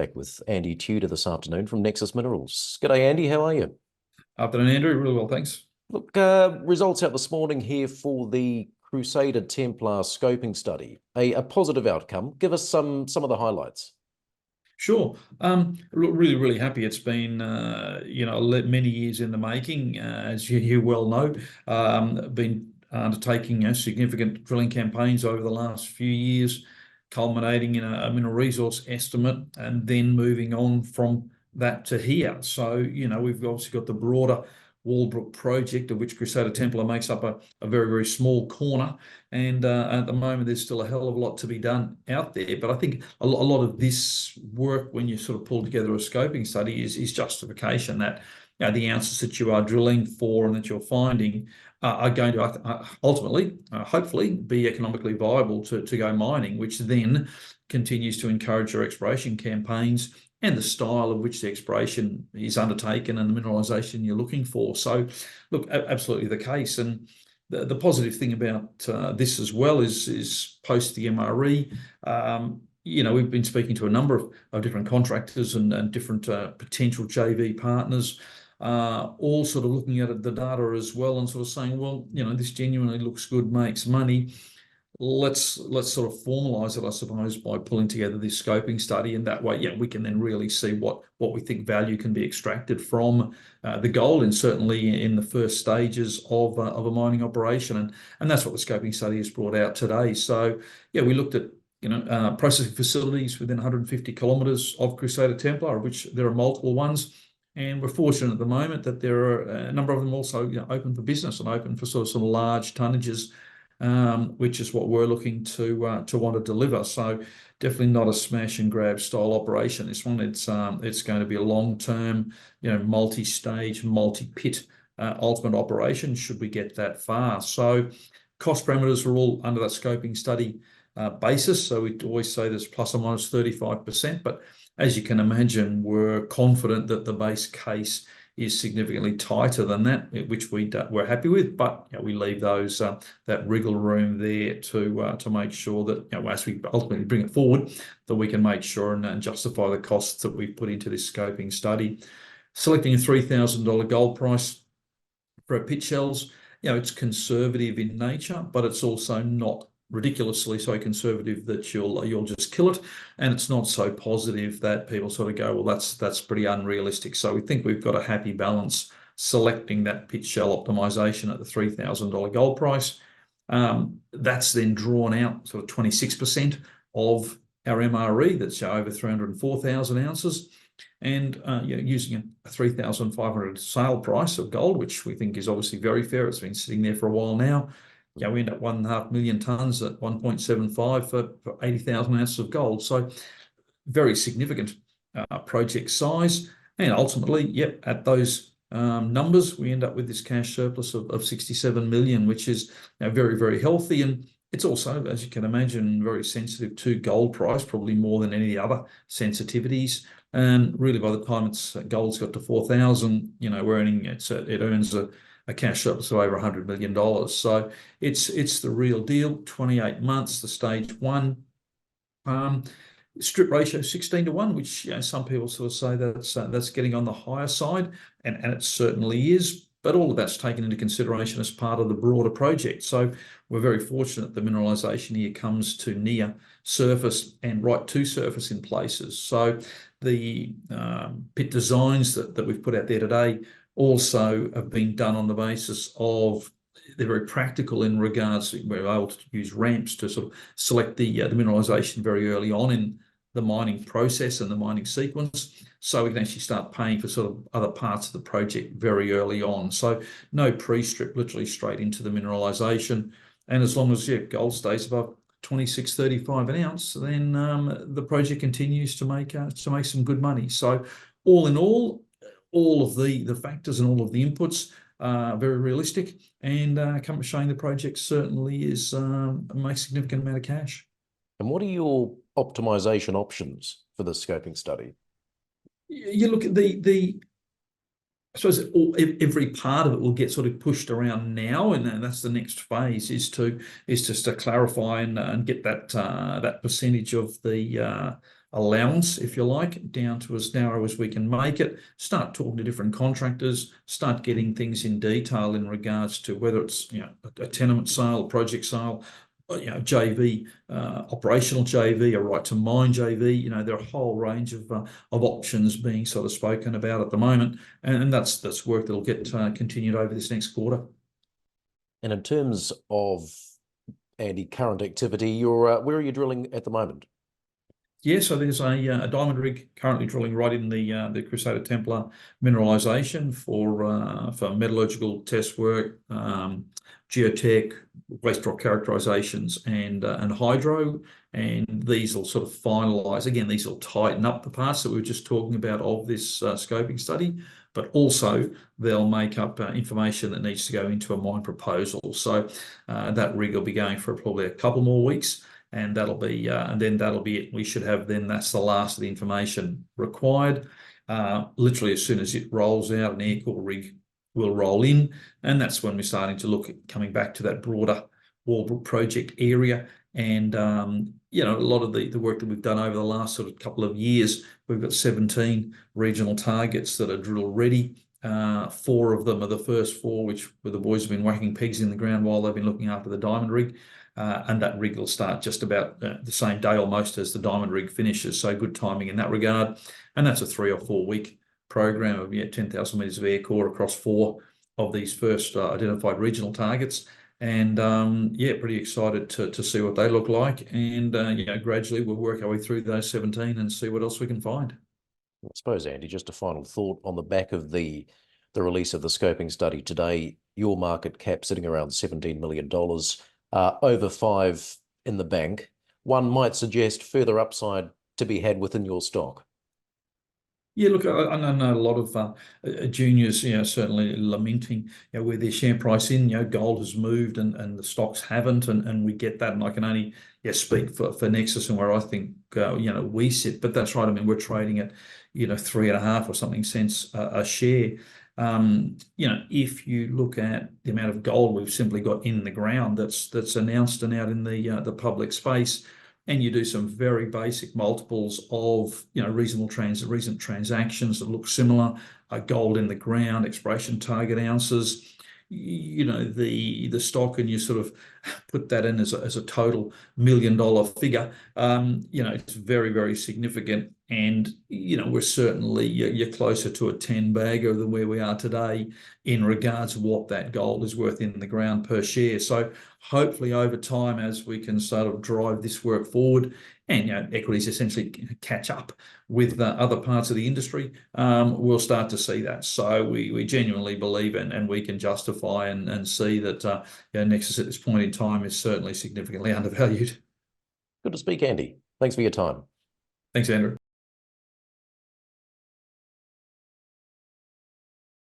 Back with Andy Tudor this afternoon from Nexus Minerals. G'day, Andy. How are you? Afternoon, Andrew. Really well, thanks. Look, results out this morning here for the Crusader-Templar scoping study. A positive outcome. Give us some of the highlights. Sure. Really, really happy. It's been, many years in the making, as you well know. Been undertaking significant drilling campaigns over the last few years, culminating in a mineral resource estimate, and then moving on from that to here. So, we've obviously got the broader Walbrook project, of which Crusader-Templar makes up a very, very small corner. And at the moment, there's still a hell of a lot to be done out there. But I think a lot of this work, when you sort of pull together a scoping study, is justification that the ounces that you are drilling for and that you're finding are going to ultimately, hopefully, be economically viable to go mining, which then continues to encourage your exploration campaigns and the style of which the exploration is undertaken and the mineralisation you're looking for. So, look, absolutely the case. And the positive thing about this as well is post the MRE, we've been speaking to a number of different contractors and different potential JV partners, all sort of looking at the data as well and sort of saying, well, this genuinely looks good, makes money. Let's sort of formalise it, I suppose, by pulling together this scoping study, and that way, we can then really see what we think value can be extracted from the gold, and certainly in the first stages of a mining operation, and that's what the scoping study has brought out today. So, we looked at processing facilities within 150 kilometres of Crusader-Templar, of which there are multiple ones. And we're fortunate at the moment that there are a number of them also open for business and open for sort of some large tonnages, which is what we're looking to want to deliver. So definitely not a smash and grab style operation. This one, it's going to be a long-term, multi-stage, multi-pit ultimate operation should we get that far. So cost parameters are all under that scoping study basis. So we always say there's plus or minus 35%, but as you can imagine, we're confident that the base case is significantly tighter than that, which we're happy with. But we leave those that wriggle room there to make sure that as we ultimately bring it forward, that we can make sure and justify the costs that we've put into this scoping study. Selecting a $3,000 gold price for our pit shells, it's conservative in nature, but it's also not ridiculously so conservative that you'll just kill it, and it's not so positive that people sort of go, well, that's pretty unrealistic. So we think we've got a happy balance selecting that pit shell optimization at the $3,000 gold price. That's then drawn out sort of 26% of our MRE, that's over 304,000 ounces, and using a 3,500 sale price of gold, which we think is obviously very fair. It's been sitting there for a while now. We end up 1.5 million tonnes at 1.75 for 80,000 ounces of gold. So very significant project size. And ultimately, at those numbers, we end up with this cash surplus of 67 million, which is very, very healthy. And it's also, as you can imagine, very sensitive to gold price, probably more than any other sensitivities. And really, by the time gold's got to 4,000, we're earning it earns a cash surplus of over $100 million. So it's the real deal. 28 months, the stage one. Strip ratio 16:1, which some people sort of say that's getting on the higher side, and it certainly is. But all of that's taken into consideration as part of the broader project. So we're very fortunate the mineralisation here comes to near surface and right to surface in places. So the pit designs that we've put out there today also have been done on the basis of they're very practical in regards to we're able to use ramps to sort of select the mineralisation very early on in the mining process and the mining sequence, so we can actually start paying for sort of other parts of the project very early on. So no pre-strip, literally straight into the mineralisation. And as long as gold stays above 26.35 an ounce, then the project continues to make some good money. So all in all of the factors and all of the inputs are very realistic, and showing the project certainly makes a significant amount of cash. And what are your optimization options for the scoping study? You look at I suppose every part of it will get sort of pushed around now, and that's the next phase is just to clarify and get that percentage of the allowance, if you like, down to as narrow as we can make it, start talking to different contractors, start getting things in detail in regards to whether it's, you know, a tenement sale, a project sale, you know, JV, operational JV, a right to mine JV. You know, there are a whole range of options being sort of spoken about at the moment, and that's work that'll get continued over this next quarter. And in terms of, Andy, current activity, you're where are you drilling at the moment? Yeah, so there's a diamond rig currently drilling right in the Crusader-Templar mineralisation for metallurgical test work, geotech, waste rock characterizations, and hydro. And these will sort of finalise. Again, these will tighten up the parts that we were just talking about of this scoping study, but also they'll make up information that needs to go into a mine proposal. So that rig will be going for probably a couple more weeks. And that'll be, and then that'll be it. We should have then, that's the last of the information required. Literally as soon as it rolls out, an air core rig will roll in, and that's when we're starting to look at coming back to that broader Walbrook project area. And you know, a lot of the work that we've done over the last sort of couple of years, we've got 17 regional targets that are drill ready. 4 of them are the first 4, where the boys have been whacking pegs in the ground while they've been looking after the diamond rig. And that rig will start just about the same day almost as the diamond rig finishes. So good timing in that regard. And that's a 3 or 4 week program of 10,000 metres of air core across 4 of these first identified regional targets. And yeah, pretty excited to see what they look like. And you know, gradually we'll work our way through those 17 and see what else we can find. I suppose, Andy, just a final thought on the back of the release of the scoping study today. Your market cap sitting around $17 million. Over 5 in the bank. One might suggest further upside to be had within your stock. Yeah, look, I know a lot of juniors, you know, certainly lamenting, you know, where their share price in, you know, gold has moved and the stocks haven't, and we get that. And I can only speak for Nexus and where I think, you know, we sit. But that's right. I mean, we're trading at, you know, 3.5 or something cents a share. You know, if you look at the amount of gold we've simply got in the ground that's announced and out in the public space, and you do some very basic multiples of, you know, recent transactions that look similar, gold in the ground, exploration target ounces, you know, the stock, and you sort of put that in as a total $1 million figure, you know, it's very, very significant. And, you know, we're certainly, you're closer to a 10 bagger than where we are today in regards to what that gold is worth in the ground per share. So hopefully over time, as we can sort of drive this work forward, and, you know, equities essentially catch up with other parts of the industry, we'll start to see that. So we genuinely believe and we can justify and see that you know, Nexus at this point in time is certainly significantly undervalued. Good to speak, Andy. Thanks for your time. Thanks, Andrew.